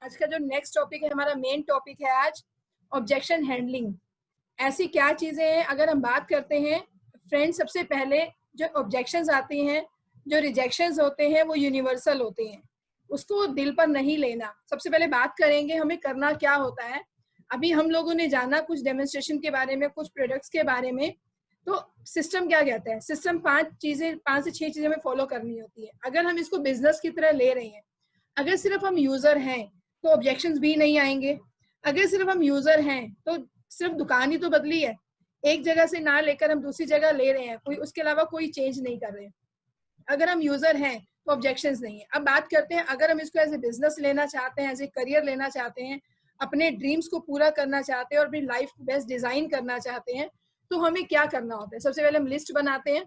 आज का जो नेक्स्ट टॉपिक है, हमारा मेन टॉपिक है आज ऑब्जेक्शन हैंडलिंग। ऐसी क्या चीजें हैं, अगर हम बात करते हैं फ्रेंड्स, सबसे पहले जो ऑब्जेक्शंस आती हैं, जो रिजेक्शंस होते हैं, वो यूनिवर्सल होते हैं, उसको दिल पर नहीं लेना। सबसे पहले बात करेंगे हमें करना क्या होता है। अभी हम लोगों ने जाना कुछ डेमोन्स्ट्रेशन के बारे में, कुछ प्रोडक्ट्स के बारे में। तो सिस्टम क्या कहता है, सिस्टम 5 से 6 चीजें हमें फॉलो करनी होती है। अगर हम इसको बिजनेस की तरह ले रहे हैं, अगर सिर्फ हम यूजर हैं तो ऑब्जेक्शंस भी नहीं आएंगे। अगर सिर्फ हम यूजर हैं तो सिर्फ दुकान ही तो बदली है, एक जगह से ना लेकर हम दूसरी जगह ले रहे हैं, कोई उसके अलावा कोई चेंज नहीं कर रहे हैं। अगर हम यूजर हैं तो ऑब्जेक्शंस नहीं है। अब बात करते हैं, अगर हम इसको एज ए बिजनेस लेना चाहते हैं, एज ए करियर लेना चाहते हैं, अपने ड्रीम्स को पूरा करना चाहते हैं और अपनी लाइफ को बेस्ट डिजाइन करना चाहते हैं, तो हमें क्या करना होता है। सबसे पहले हम लिस्ट बनाते हैं,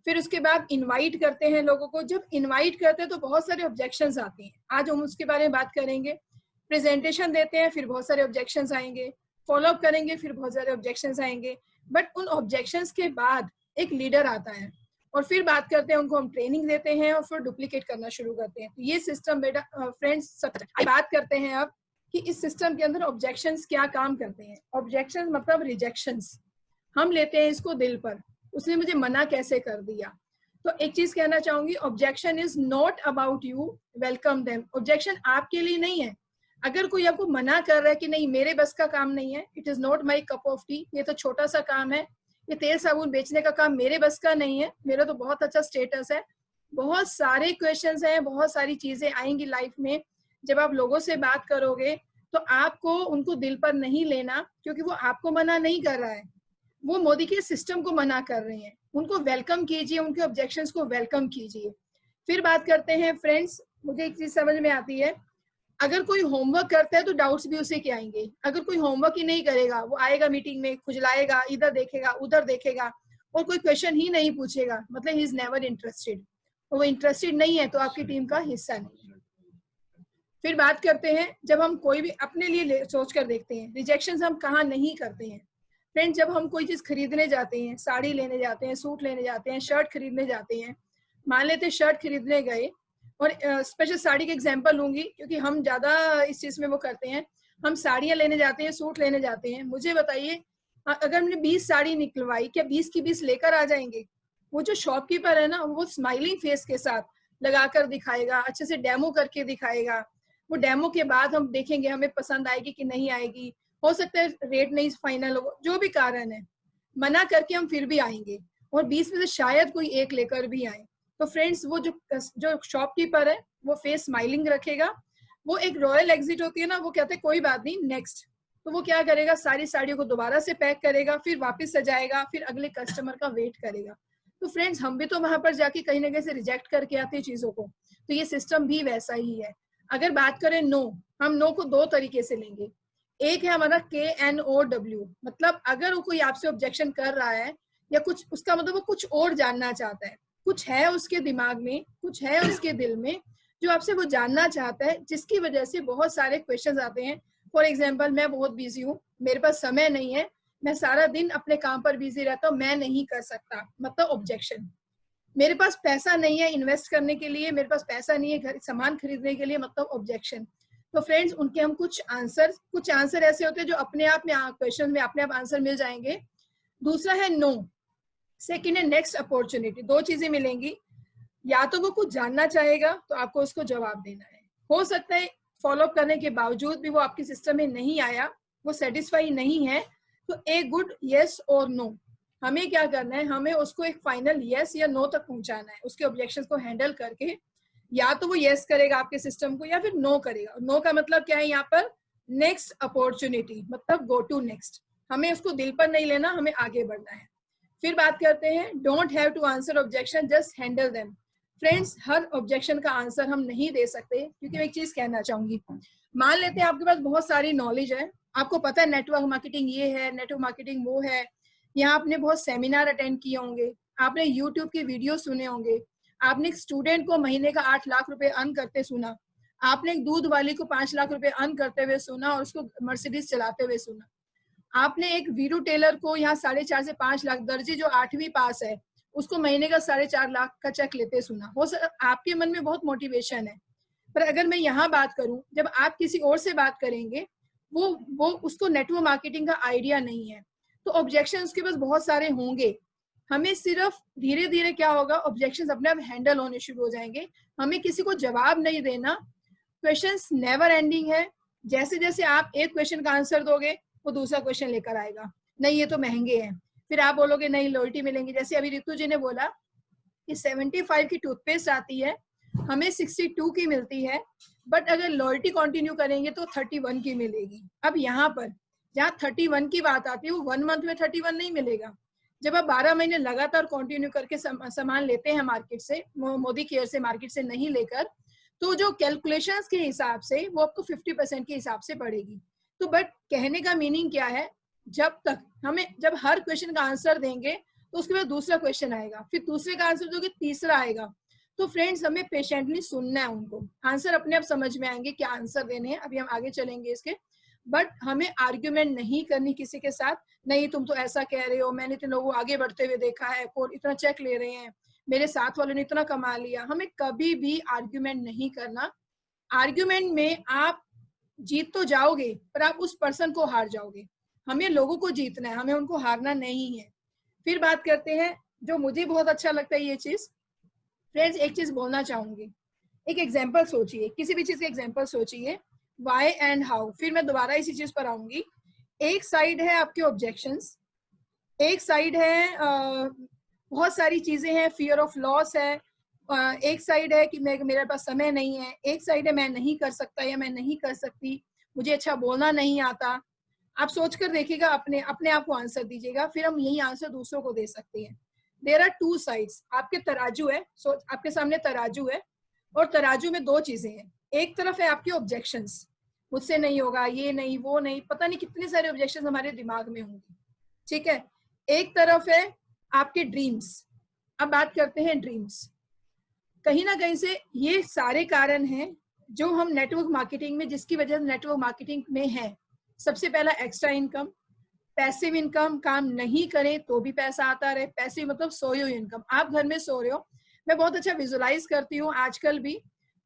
फिर उसके बाद इनवाइट करते हैं लोगों को। जब इनवाइट करते हैं तो बहुत सारे ऑब्जेक्शंस आते हैं, आज हम उसके बारे में बात करेंगे। प्रेजेंटेशन देते हैं, फिर बहुत सारे ऑब्जेक्शंस आएंगे। फॉलोअप करेंगे, फिर बहुत सारे ऑब्जेक्शंस आएंगे। बट उन ऑब्जेक्शंस के बाद एक लीडर आता है और फिर बात करते हैं, उनको हम ट्रेनिंग देते हैं और फिर डुप्लीकेट करना शुरू करते हैं। तो ये सिस्टम बेटा फ्रेंड्स, बात करते हैं अब कि इस सिस्टम के अंदर ऑब्जेक्शंस क्या काम करते हैं। ऑब्जेक्शंस मतलब रिजेक्शंस, हम लेते हैं इसको दिल पर, उसने मुझे मना कैसे कर दिया। तो एक चीज कहना चाहूंगी, objection is not about you, welcome them. Objection आपके लिए नहीं है। अगर कोई आपको मना कर रहा है कि नहीं मेरे बस का काम नहीं है, it is not my cup of T, ये तो छोटा सा काम है, ये तेल साबुन बेचने का काम मेरे बस का नहीं है, मेरा तो बहुत अच्छा स्टेटस है। बहुत सारे क्वेश्चंस हैं, बहुत सारी चीजें आएंगी लाइफ में। जब आप लोगों से बात करोगे तो आपको उनको दिल पर नहीं लेना, क्योंकि वो आपको मना नहीं कर रहा है, वो मोदी के सिस्टम को मना कर रहे हैं। उनको वेलकम कीजिए, उनके ऑब्जेक्शंस को वेलकम कीजिए। फिर बात करते हैं फ्रेंड्स, मुझे एक चीज समझ में आती है, अगर कोई होमवर्क करता है तो डाउट्स भी उसे के आएंगे। अगर कोई होमवर्क ही नहीं करेगा, वो आएगा मीटिंग में, खुजलाएगा, इधर देखेगा उधर देखेगा और कोई क्वेश्चन ही नहीं पूछेगा, मतलब ही इज नेवर इंटरेस्टेड। वो इंटरेस्टेड नहीं है तो आपकी टीम का हिस्सा नहीं है। फिर बात करते हैं, जब हम कोई भी अपने लिए सोच कर देखते हैं, रिजेक्शन हम कहाँ नहीं करते हैं। फ्रेंड्स, जब हम कोई चीज खरीदने जाते हैं, साड़ी लेने जाते हैं, सूट लेने जाते हैं, शर्ट खरीदने जाते हैं, मान लेते हैं शर्ट खरीदने गए, और स्पेशल साड़ी का एग्जांपल लूंगी क्योंकि हम ज्यादा इस चीज में वो करते हैं। हम साड़ियां लेने जाते हैं, सूट लेने जाते हैं, मुझे बताइए अगर हमने 20 साड़ी निकलवाई, क्या 20 की 20 लेकर आ जाएंगे? वो जो शॉपकीपर है ना, वो स्माइलिंग फेस के साथ लगाकर दिखाएगा, अच्छे से डेमो करके दिखाएगा। वो डेमो के बाद हम देखेंगे हमें पसंद आएगी कि नहीं आएगी, हो सकता है रेट नहीं फाइनल हो, जो भी कारण है, मना करके हम फिर भी आएंगे और 20 में से शायद कोई एक लेकर भी आए। तो फ्रेंड्स, वो जो शॉपकीपर है वो फेस स्माइलिंग रखेगा। वो एक रॉयल एग्जिट होती है ना, वो कहते हैं कोई बात नहीं नेक्स्ट। तो वो क्या करेगा, सारी साड़ियों को दोबारा से पैक करेगा, फिर वापस सजाएगा, फिर अगले कस्टमर का वेट करेगा। तो फ्रेंड्स, हम भी तो वहां पर जाके कहीं ना कहीं से रिजेक्ट करके आते हैं चीजों को। तो ये सिस्टम भी वैसा ही है। अगर बात करें नो, हम नो को 2 तरीके से लेंगे। एक है हमारा KNOW, मतलब अगर वो कोई आपसे ऑब्जेक्शन कर रहा है या कुछ, उसका मतलब वो कुछ और जानना चाहता है, कुछ है उसके दिमाग में, कुछ है उसके दिल में जो आपसे वो जानना चाहता है, जिसकी वजह से बहुत सारे क्वेश्चंस आते हैं। फॉर एग्जाम्पल, मैं बहुत बिजी हूँ, मेरे पास समय नहीं है, मैं सारा दिन अपने काम पर बिजी रहता हूँ, मैं नहीं कर सकता, मतलब ऑब्जेक्शन। मेरे पास पैसा नहीं है इन्वेस्ट करने के लिए, मेरे पास पैसा नहीं है घर सामान खरीदने के लिए, मतलब ऑब्जेक्शन। तो फ्रेंड्स, उनके हम कुछ आंसर ऐसे होते हैं जो अपने आप में क्वेश्चन में अपने आप आंसर मिल जाएंगे। दूसरा है नो। सेकेंड है नेक्स्ट अपॉर्चुनिटी। 2 चीजें मिलेंगी, या तो वो कुछ जानना चाहेगा तो आपको उसको जवाब देना है। हो सकता है फॉलोअप करने के बावजूद भी वो आपके सिस्टम में नहीं आया, वो सेटिस्फाई नहीं है, तो ए गुड येस और नो, हमें क्या करना है, हमें उसको एक फाइनल येस या नो तक पहुंचाना है। उसके ऑब्जेक्शंस को हैंडल करके या तो वो येस करेगा आपके सिस्टम को या फिर नो करेगा। नो का मतलब क्या है यहाँ पर, नेक्स्ट अपॉर्चुनिटी, मतलब गो टू नेक्स्ट। हमें उसको दिल पर नहीं लेना, हमें आगे बढ़ना है। फिर बात करते हैं, don't have to answer objection, just handle them. Friends, हर ऑब्जेक्शन का आंसर हम नहीं दे सकते, क्योंकि मैं एक चीज कहना चाहूंगी, मान लेते हैं आपके पास बहुत सारी नॉलेज है, आपको पता है नेटवर्क मार्केटिंग ये है, नेटवर्क मार्केटिंग वो है, यहाँ आपने बहुत सेमिनार अटेंड किए होंगे, आपने यूट्यूब की वीडियो सुने होंगे, आपने एक स्टूडेंट को महीने का 8 लाख रुपए अर्न करते सुना, आपने एक दूध वाली को 5 लाख रुपए अर्न करते हुए सुना और उसको मर्सिडीज चलाते हुए सुना, आपने एक वीरू टेलर को यहाँ 4.5 से 5 लाख, दर्जी जो 8वीं पास है उसको महीने का 4.5 लाख का चेक लेते सुना। हो आपके मन में बहुत मोटिवेशन है, पर अगर मैं यहाँ बात करूं, जब आप किसी और से बात करेंगे, वो उसको नेटवर्क मार्केटिंग का आइडिया नहीं है, तो ऑब्जेक्शन उसके पास बहुत सारे होंगे। हमें सिर्फ धीरे धीरे क्या होगा, ऑब्जेक्शंस अपने आप हैंडल होने शुरू हो जाएंगे। हमें किसी को जवाब नहीं देना, क्वेश्चंस नेवर एंडिंग है। जैसे जैसे आप एक क्वेश्चन का आंसर दोगे, वो दूसरा क्वेश्चन लेकर आएगा, नहीं ये तो महंगे हैं, फिर आप बोलोगे नहीं लॉयल्टी मिलेंगी। जैसे अभी रितु जी ने बोला कि 75 की टूथपेस्ट आती है, हमें 62 की मिलती है, बट अगर लॉयल्टी कंटिन्यू करेंगे तो 31 की मिलेगी। अब यहाँ पर जहाँ 31 की बात आती है, वो 1 मंथ में 31 नहीं मिलेगा। जब आप 12 महीने लगातार कंटिन्यू करके सामान लेते हैं मार्केट से, मोदी केयर से, मार्केट से नहीं लेकर, तो जो कैलकुलेशंस के हिसाब से वो आपको 50% के हिसाब से पड़ेगी। तो बट कहने का मीनिंग क्या है, जब हर क्वेश्चन का आंसर देंगे तो उसके बाद दूसरा क्वेश्चन आएगा, फिर दूसरे का आंसर दोगे, तीसरा आएगा। तो फ्रेंड्स हमें पेशेंटली सुनना है उनको, आंसर अपने आप समझ में आएंगे क्या आंसर देने हैं, अभी हम आगे चलेंगे इसके। बट हमें आर्ग्यूमेंट नहीं करनी किसी के साथ, नहीं तुम तो ऐसा कह रहे हो, मैंने इतने लोगों आगे बढ़ते हुए देखा है, और इतना चेक ले रहे हैं, मेरे साथ वालों ने इतना कमा लिया। हमें कभी भी आर्ग्यूमेंट नहीं करना। आर्ग्यूमेंट में आप जीत तो जाओगे, पर आप उस पर्सन को हार जाओगे। हमें लोगों को जीतना है, हमें उनको हारना नहीं है। फिर बात करते हैं, जो मुझे बहुत अच्छा लगता है ये चीज। फ्रेंड्स एक चीज बोलना चाहूंगी, एक एग्जाम्पल सोचिए, किसी भी चीज का एग्जाम्पल सोचिए, वाई एंड हाउ, फिर मैं दोबारा इसी चीज पर आऊंगी। एक साइड है आपके ऑब्जेक्शंस, एक साइड है बहुत सारी चीजें हैं, फियर ऑफ लॉस है, एक साइड है कि मेरे पास समय नहीं है, एक साइड है मैं नहीं कर सकता या मैं नहीं कर सकती, मुझे अच्छा बोलना नहीं आता। आप सोचकर देखिएगा, अपने अपने आप को आंसर दीजिएगा, फिर हम यही आंसर दूसरों को दे सकते हैं। देयर आर टू साइड्स, आपके तराजू है, आपके सामने तराजू है, और तराजू में दो चीजें हैं। एक तरफ है आपके ऑब्जेक्शंस, मुझसे नहीं होगा, ये नहीं, वो नहीं, पता नहीं कितने सारे ऑब्जेक्शंस हमारे दिमाग में होंगे, ठीक है। एक तरफ है आपके ड्रीम्स। अब बात करते हैं ड्रीम्स। कहीं ना कहीं से ये सारे कारण हैं जो हम नेटवर्क मार्केटिंग में, जिसकी वजह से नेटवर्क मार्केटिंग में है। सबसे पहला एक्स्ट्रा इनकम, पैसिव इनकम, काम नहीं करें तो भी पैसा आता रहे। पैसिव मतलब सोए हुए इनकम, आप घर में सो रहे हो। मैं बहुत अच्छा विजुलाइज करती हूँ आजकल भी,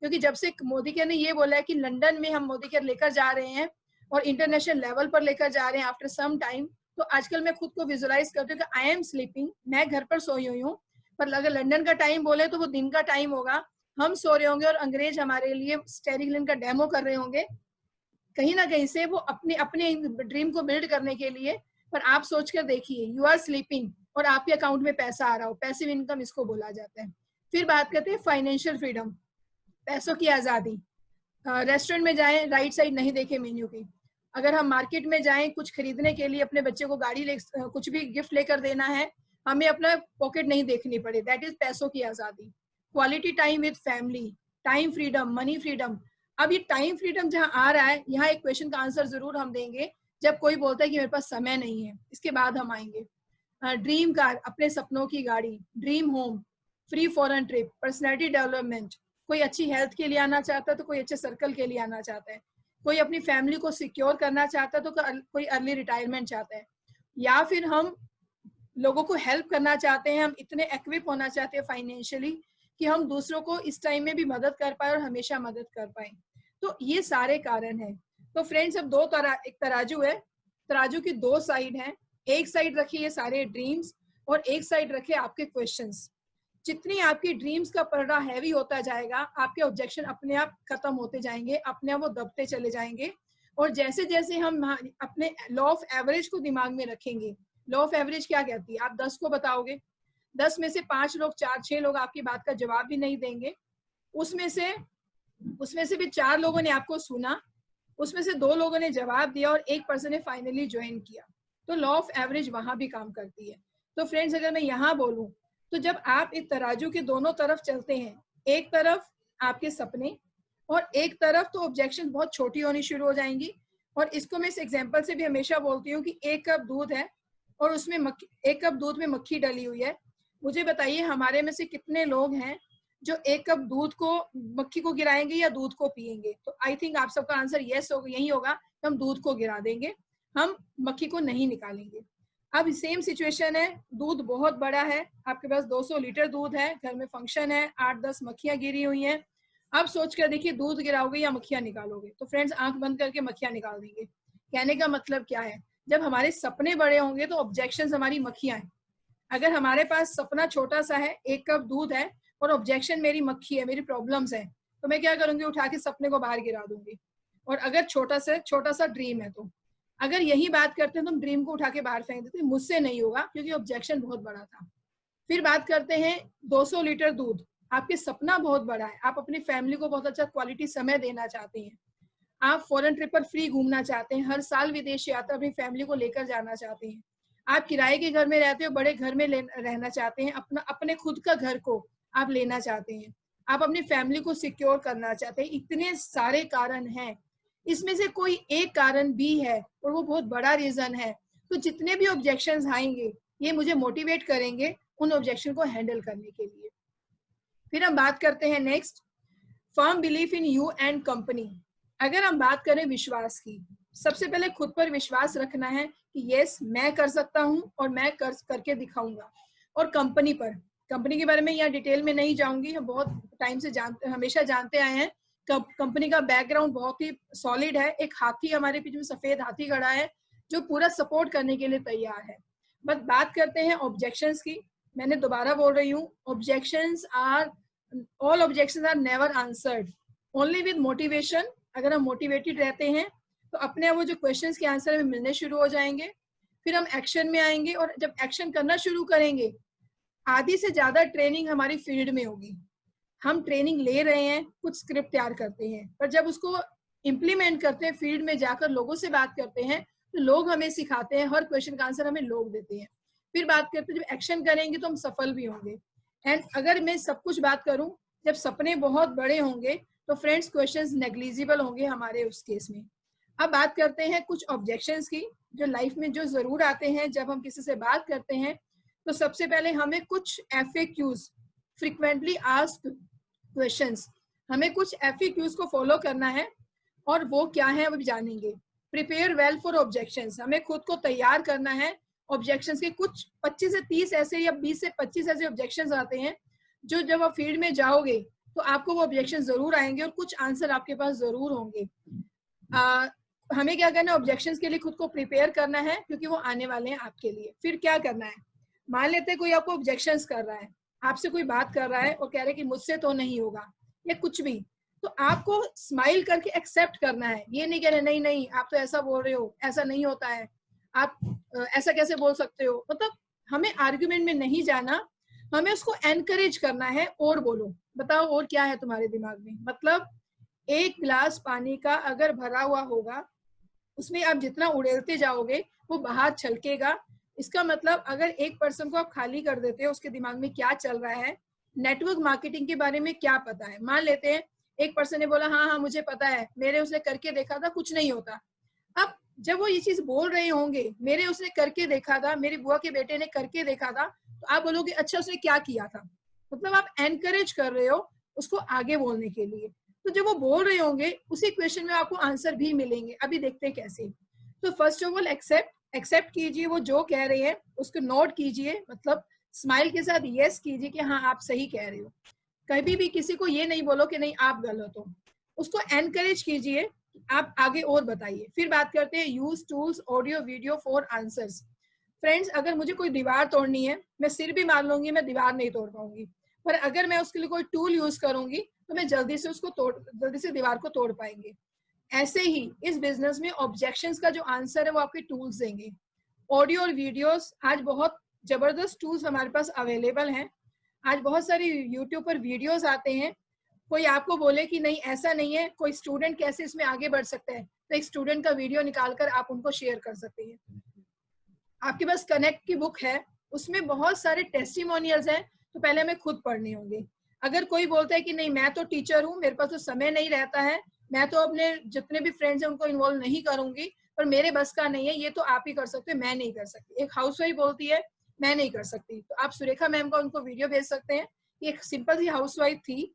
क्योंकि जब से मोदी केयर ने ये बोला है कि लंदन में हम मोदी केयर लेकर जा रहे हैं और इंटरनेशनल लेवल पर लेकर जा रहे हैं आफ्टर सम टाइम, तो आजकल मैं खुद को विजुलाइज करती हूँ कि आई एम स्लीपिंग, मैं घर पर सोई हुई हूँ, पर अगर लंदन का टाइम बोले तो वो दिन का टाइम होगा, हम सो रहे होंगे और अंग्रेज हमारे लिए स्टेरिंग का डेमो कर रहे होंगे। कहीं ना कहीं से वो अपने अपने ड्रीम को बिल्ड करने के लिए। पर आप सोच कर देखिए, यू आर स्लीपिंग और आपके अकाउंट में पैसा आ रहा हो, पैसिव इनकम इसको बोला जाता है। फिर बात करते हैं फाइनेंशियल फ्रीडम, पैसों की आजादी। रेस्टोरेंट में जाएं, राइट साइड नहीं देखे मेन्यू की। अगर हम मार्केट में जाएं कुछ खरीदने के लिए, अपने बच्चे को गाड़ी कुछ भी गिफ्ट लेकर देना है, हमें अपना पॉकेट नहीं देखनी पड़े, दैट इज पैसों की आजादी। Quality time with family, time freedom, money freedom. अब ये टाइम फ्रीडम जहाँ आ रहा है, यहाँ एक क्वेश्चन का आंसर जरूर हम देंगे जब कोई बोलता है कि मेरे पास समय नहीं है, इसके बाद हम आएंगे। ड्रीम कार, अपने सपनों की गाड़ी। Dream home, free foreign trip, personality development. कोई अच्छी हेल्थ के लिए आना चाहता है तो कोई अच्छे सर्कल के लिए आना चाहता है, कोई अपनी फैमिली को सिक्योर करना चाहता है तो कोई अर्ली रिटायरमेंट चाहता है, या फिर हम लोगों को हेल्प करना चाहते हैं, हम इतने एक्विप होना चाहते हैं फाइनेंशियली कि हम दूसरों को इस टाइम में भी मदद कर पाए और हमेशा मदद कर पाए। तो ये सारे कारण हैं। तो फ्रेंड्स अब एक तराजू है, तराजू की दो साइड हैं। एक साइड रखिए ये सारे ड्रीम्स और एक साइड रखिए आपके क्वेश्चंस। जितनी आपकी ड्रीम्स का पलड़ा हैवी होता जाएगा, आपके ऑब्जेक्शन अपने आप खत्म होते जाएंगे, अपने आप वो दबते चले जाएंगे। और जैसे जैसे हम अपने लॉ ऑफ एवरेज को दिमाग में रखेंगे, लॉ ऑफ एवरेज क्या कहती है, आप 10 को बताओगे, 10 में से 5 लोग, 4-6 लोग आपकी बात का जवाब भी नहीं देंगे, उसमें से भी 4 लोगों ने आपको सुना, उसमें से 2 लोगों ने जवाब दिया और 1 पर्सन ने फाइनली ज्वाइन किया। तो लॉ ऑफ एवरेज वहां भी काम करती है। तो फ्रेंड्स अगर मैं यहाँ बोलूं, तो जब आप एक तराजू के दोनों तरफ चलते हैं, एक तरफ आपके सपने और एक तरफ तो ऑब्जेक्शन बहुत छोटी होनी शुरू हो जाएंगी। और इसको मैं इस एग्जांपल से भी हमेशा बोलती हूँ कि 1 कप दूध है और उसमें 1 कप दूध में मक्खी डली हुई है। मुझे बताइए हमारे में से कितने लोग हैं जो 1 कप दूध को मक्खी को गिराएंगे या दूध को पिएंगे? तो आई थिंक आप सबका आंसर यस होगा, यही होगा, हम दूध को गिरा देंगे, हम मक्खी को नहीं निकालेंगे। अब सेम सिचुएशन है, दूध बहुत बड़ा है, आपके पास 200 लीटर दूध है, घर में फंक्शन है, 8-10 मक्खियां गिरी हुई हैं, अब सोच कर देखिए, दूध गिराओगे या मक्खियां निकालोगे? तो फ्रेंड्स आंख बंद करके मक्खियां निकाल देंगे। कहने का मतलब क्या है, जब हमारे सपने बड़े होंगे तो ऑब्जेक्शंस हमारी मक्खियां हैं। अगर हमारे पास सपना छोटा सा है, 1 कप दूध है, और ऑब्जेक्शन मेरी मक्खी है, मेरी प्रॉब्लम्स है, तो मैं क्या करूंगी, उठा के सपने को बाहर गिरा दूंगी। और अगर छोटा सा ड्रीम है, तो अगर यही बात करते हैं तो हम ड्रीम को उठा के बाहर फेंक देते हैं, मुझसे नहीं होगा क्योंकि ऑब्जेक्शन बहुत बड़ा था। फिर बात करते हैं 200 लीटर दूध। आपके सपना बहुत बड़ा है, आप अपनी फैमिली को बहुत अच्छा क्वालिटी समय देना चाहते हैं, आप फॉरेन ट्रिप पर फ्री घूमना चाहते हैं, हर साल विदेश यात्रा अपनी फैमिली को लेकर जाना चाहते हैं, आप किराए के घर में रहते हो, बड़े घर में रहना चाहते हैं, अपने खुद का घर को आप लेना चाहते हैं, आप अपनी फैमिली को सिक्योर करना चाहते हैं। इतने सारे कारण हैं, इसमें से कोई एक कारण भी है और वो बहुत बड़ा रीजन है, तो जितने भी ऑब्जेक्शंस आएंगे ये मुझे मोटिवेट करेंगे उन ऑब्जेक्शन को हैंडल करने के लिए। फिर हम बात करते हैं next, firm belief in you and company. अगर हम बात करें विश्वास की, सबसे पहले खुद पर विश्वास रखना है कि यस मैं कर सकता हूं और मैं करके दिखाऊंगा। और कंपनी पर, कंपनी के बारे में यहाँ डिटेल में नहीं जाऊंगी, हम बहुत टाइम से हमेशा जानते आए हैं, कंपनी का बैकग्राउंड बहुत ही सॉलिड है, एक हाथी हमारे पीछे में, सफेद हाथी खड़ा है जो पूरा सपोर्ट करने के लिए तैयार है। बस बात करते हैं ऑब्जेक्शंस की। मैंने दोबारा बोल रही हूँ, objections are, all objections are never answered, only with motivation. अगर हम मोटिवेटेड रहते हैं तो अपने वो जो क्वेश्चंस के आंसर हमें मिलने शुरू हो जाएंगे, फिर हम एक्शन में आएंगे, और जब एक्शन करना शुरू करेंगे, आधी से ज्यादा ट्रेनिंग हमारी फील्ड में होगी। हम ट्रेनिंग ले रहे हैं, कुछ स्क्रिप्ट तैयार करते हैं, पर जब उसको इम्प्लीमेंट करते हैं, फील्ड में जाकर लोगों से बात करते हैं, तो लोग हमें सिखाते हैं, हर क्वेश्चन का आंसर हमें लोग देते हैं। फिर बात करते हैं जब एक्शन करेंगे तो हम सफल भी होंगे। एंड अगर मैं सब कुछ बात करूं, जब सपने बहुत बड़े होंगे तो फ्रेंड्स क्वेश्चंस नेग्लिजिबल होंगे हमारे उस केस में। अब बात करते हैं कुछ ऑब्जेक्शंस की, जो लाइफ में जो जरूर आते हैं जब हम किसी से बात करते हैं। तो सबसे पहले हमें कुछ FAQs, फ्रिक्वेंटली आस्क्ड क्वेश्चंस, हमें कुछ FAQs को फॉलो करना है, और वो क्या है वो भी जानेंगे। प्रिपेयर वेल फॉर ऑब्जेक्शंस, हमें खुद को तैयार करना है ऑब्जेक्शंस के। कुछ 25 से 30 ऐसे या 20 से 25 ऐसे ऑब्जेक्शंस आते हैं जो जब आप फील्ड में जाओगे तो आपको वो ऑब्जेक्शन जरूर आएंगे और कुछ आंसर आपके पास जरूर होंगे। हमें क्या करना है, ऑब्जेक्शंस के लिए खुद को प्रिपेयर करना है क्योंकि वो आने वाले हैं आपके लिए। फिर क्या करना है, मान लेते हैं कोई आपको ऑब्जेक्शंस कर रहा है, आपसे कोई बात कर रहा है और कह रहे हैं कि मुझसे तो नहीं होगा या कुछ भी, तो आपको स्माइल करके एक्सेप्ट करना है। ये नहीं कह रहे नहीं नहीं आप तो ऐसा बोल रहे हो, ऐसा नहीं होता है, आप ऐसा कैसे बोल सकते हो। मतलब हमें आर्ग्यूमेंट में नहीं जाना, हमें उसको एनकरेज करना है, और बोलो, बताओ और क्या है तुम्हारे दिमाग में। मतलब एक गिलास पानी का अगर भरा हुआ होगा, उसमें आप जितना उड़ेलते जाओगे वो बाहर छलकेगा। इसका मतलब अगर एक पर्सन को आप खाली कर देते हो, उसके दिमाग में क्या चल रहा है, नेटवर्क मार्केटिंग के बारे में क्या पता है। मान लेते हैं एक पर्सन ने बोला हाँ हाँ मुझे पता है, मेरे उसने करके देखा था, कुछ नहीं होता। अब जब वो ये चीज बोल रहे होंगे, मेरे उसने करके देखा था, मेरी बुआ के बेटे ने करके देखा था, तो आप बोलोगे अच्छा उसने क्या किया था। मतलब आप एनकरेज कर रहे हो उसको आगे बोलने के लिए। तो जब वो बोल रहे होंगे उसी क्वेश्चन में आपको आंसर भी मिलेंगे। अभी देखते हैं कैसे। तो फर्स्ट ऑफ ऑल एक्सेप्ट कीजिए, वो जो कह रहे हैं उसको नोट कीजिए, मतलब स्माइल के साथ यस कीजिए कि हाँ आप सही कह रहे हो। कभी भी किसी को ये नहीं बोलो कि नहीं आप गलत हो, उसको एनकरेज कीजिए, आप आगे और बताइए। फिर बात करते हैं use tools audio video for answers. Friends अगर मुझे कोई दीवार तोड़नी है, मैं सिर भी मार लूंगी, मैं दीवार नहीं तोड़ पाऊंगी, पर अगर मैं उसके लिए कोई टूल यूज करूंगी तो मैं जल्दी से दीवार को तोड़ पाएंगे। ऐसे ही इस बिजनेस में ऑब्जेक्शंस का जो आंसर है वो आपके टूल्स देंगे। ऑडियो और वीडियोस, आज बहुत जबरदस्त टूल्स हमारे पास अवेलेबल हैं। आज बहुत सारी यूट्यूब पर वीडियोस आते हैं। कोई आपको बोले कि नहीं ऐसा नहीं है, कोई स्टूडेंट कैसे इसमें आगे बढ़ सकता है, तो एक स्टूडेंट का वीडियो निकालकर आप उनको शेयर कर सकते हैं। आपके पास कनेक्ट की बुक है, उसमें बहुत सारे टेस्टिमोनियल्स हैं, तो पहले हमें खुद पढ़ने होंगे। अगर कोई बोलता है कि नहीं मैं तो टीचर हूँ, मेरे पास तो समय नहीं रहता है, मैं तो अपने जितने भी फ्रेंड्स हैं उनको इन्वॉल्व नहीं करूंगी, पर मेरे बस का नहीं है, ये तो आप ही कर सकते हो, मैं नहीं कर सकती। एक हाउसवाइफ बोलती है मैं नहीं कर सकती, तो आप सुरेखा मैम का उनको वीडियो भेज सकते हैं। एक सिंपल सी हाउसवाइफ थी,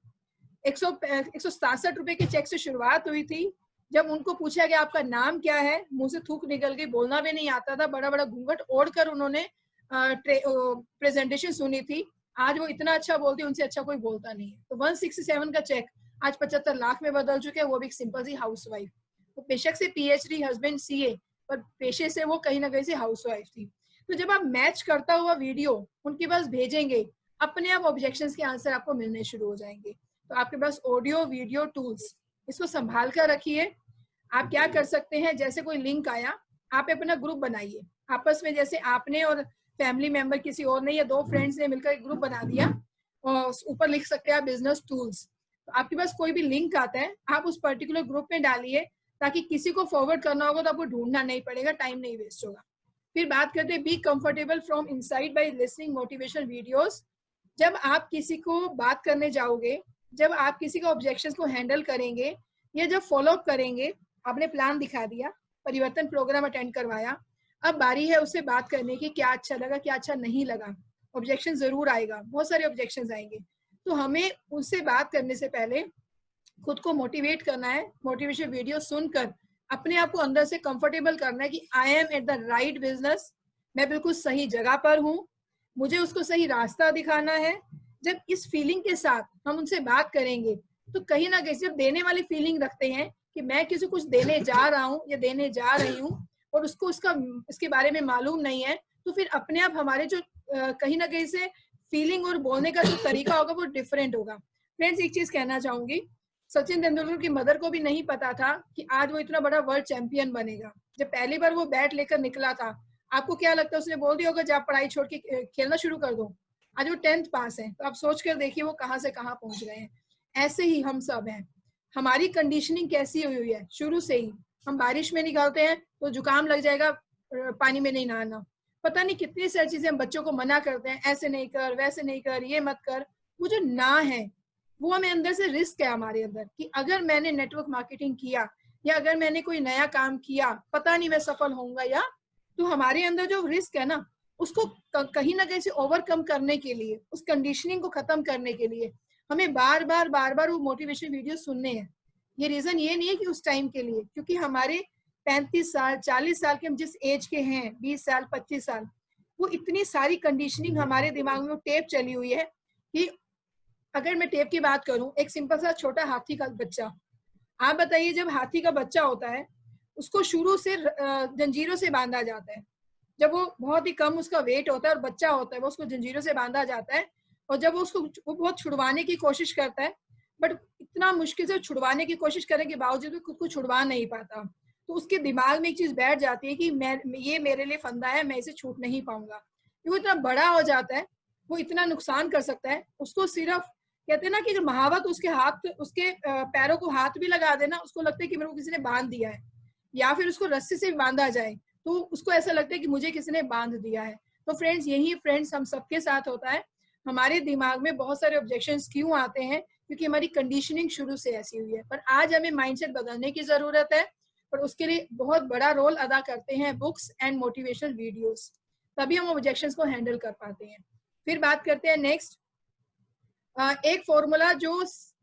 167 रुपए के चेक से शुरुआत हुई थी। जब उनको पूछा गया आपका नाम क्या है, मुंह से थूक निकल गई, बोलना भी नहीं आता था, बड़ा बड़ा घूंघट ओढ़कर उन्होंने प्रेजेंटेशन सुनी थी। आज वो इतना अच्छा बोलती है, उनसे अच्छा कोई बोलता नहीं है। तो 167 का चेक आज 75 लाख में बदल चुके हैं, वो भी एक सिंपल सी हाउस वाइफ। तो बेशक से PhD, हस्बैंड CA, पर पेशे से वो कहीं ना कहीं से हाउस वाइफ थी। तो जब आप मैच करता हुआ वीडियो उनके पास भेजेंगे, अपने आप ऑब्जेक्शंस के आंसर आपको मिलने शुरू हो जाएंगे। तो आपके पास ऑडियो वीडियो टूल्स, इसको संभाल कर रखिए। आप क्या कर सकते हैं, जैसे कोई लिंक आया, आप अपना ग्रुप बनाइए आपस में, जैसे आपने और फैमिली मेंबर किसी और ने या 2 फ्रेंड्स ने मिलकर एक ग्रुप बना दिया और ऊपर लिख सकते हैं आप बिजनेस टूल्स। तो आपके पास कोई भी लिंक आता है, आप उस पर्टिकुलर ग्रुप में डालिए, ताकि किसी को फॉरवर्ड करना होगा तो आपको ढूंढना नहीं पड़ेगा, टाइम नहीं वेस्ट होगा। फिर बात करते हैं be comfortable from inside by listening motivation videos. जब आप किसी को बात करने जाओगे, जब आप किसी का ऑब्जेक्शंस को हैंडल करेंगे या जब फॉलो अप करेंगे, आपने प्लान दिखा दिया, परिवर्तन प्रोग्राम अटेंड करवाया, अब बारी है उससे बात करने की, क्या अच्छा लगा क्या अच्छा नहीं लगा। ऑब्जेक्शन जरूर आएगा, बहुत सारे ऑब्जेक्शन आएंगे, तो हमें उससे बात करने से पहले खुद को मोटिवेट करना है। मोटिवेशन वीडियो सुनकर अपने आप को अंदर से कंफर्टेबल करना है कि I am at the right business, मैं बिल्कुल सही जगह पर हूँ, मुझे उसको सही रास्ता दिखाना है। जब इस फीलिंग के साथ हम उनसे बात करेंगे, तो कहीं ना कहीं जब देने वाली फीलिंग रखते हैं कि मैं किसी को कुछ देने जा रहा हूँ या देने जा रही हूँ और उसको इसके बारे में मालूम नहीं है, तो फिर अपने आप हमारे जो कहीं ना कहीं से फीलिंग और बोलने का जो तरीका होगा वो डिफरेंट होगा। फ्रेंड्स, एक चीज कहना चाहूंगी, सचिन तेंदुलकर की मदर को भी नहीं पता था कि आज वो इतना बड़ा वर्ल्ड चैंपियन बनेगा। जब पहली बार वो बैट लेकर निकला था, आपको क्या लगता है उसने बोल दिया होगा जब पढ़ाई छोड़ के खेलना शुरू कर दो? आज वो 10th पास है, तो आप सोच कर देखिए वो कहाँ से कहाँ पहुंच गए हैं। ऐसे ही हम सब हैं, हमारी कंडीशनिंग कैसी हुई है शुरू से ही। हम बारिश में निकलते हैं तो जुकाम लग जाएगा, पानी में नहीं नहाना, पता नहीं कितनी सारी चीजें हम बच्चों को मना करते हैं, ऐसे नहीं कर, वैसे नहीं कर, ये मत कर। वो जो ना है, वो हमें अंदर से रिस्क है हमारे अंदर कि अगर मैंने नेटवर्क मार्केटिंग किया या अगर मैंने कोई नया काम किया, पता नहीं मैं सफल होऊंगा या। तो हमारे अंदर जो रिस्क है ना, उसको कहीं ना कहीं से ओवरकम करने के लिए, उस कंडीशनिंग को खत्म करने के लिए हमें बार बार वो मोटिवेशन वीडियो सुनने हैं। ये रीजन ये नहीं है कि उस टाइम के लिए, क्योंकि हमारे 35 साल 40 साल के हम जिस एज के हैं, 20 साल 25 साल, वो इतनी सारी कंडीशनिंग हमारे दिमाग में टेप चली हुई है कि अगर मैं टेप की बात करूं, एक सिंपल सा छोटा हाथी का बच्चा, आप बताइए, जब हाथी का बच्चा होता है उसको शुरू से जंजीरों से बांधा जाता है। जब वो बहुत ही कम उसका वेट होता है और बच्चा होता है, वो उसको जंजीरों से बांधा जाता है, और जब वो बहुत छुड़वाने की कोशिश करता है, बट इतना मुश्किल से छुड़वाने की कोशिश करने के बावजूद भी खुद को छुड़वा नहीं पाता। तो उसके दिमाग में एक चीज बैठ जाती है कि ये मेरे लिए फंदा है, मैं इसे छूट नहीं पाऊंगा। वो इतना बड़ा हो जाता है, वो इतना नुकसान कर सकता है। उसको सिर्फ कहते हैं ना कि महावत उसके हाथ, उसके पैरों को हाथ भी लगा देना, उसको लगता है कि मेरे को किसी ने बांध दिया है, या फिर उसको रस्सी से बांधा जाए तो उसको ऐसा लगता है कि मुझे किसी ने बांध दिया है। तो फ्रेंड्स, यही फ्रेंड्स हम सबके साथ होता है। हमारे दिमाग में बहुत सारे ऑब्जेक्शंस क्यों आते हैं? क्योंकि हमारी कंडीशनिंग शुरू से ऐसी हुई है। पर आज हमें माइंडसेट बदलने की जरूरत है, पर उसके लिए बहुत बड़ा रोल अदा करते हैं बुक्स एंड मोटिवेशनल वीडियोस, तभी हम ऑब्जेक्शंस को हैंडल कर पाते हैं। फिर बात करते हैं नेक्स्ट, एक फॉर्मूला जो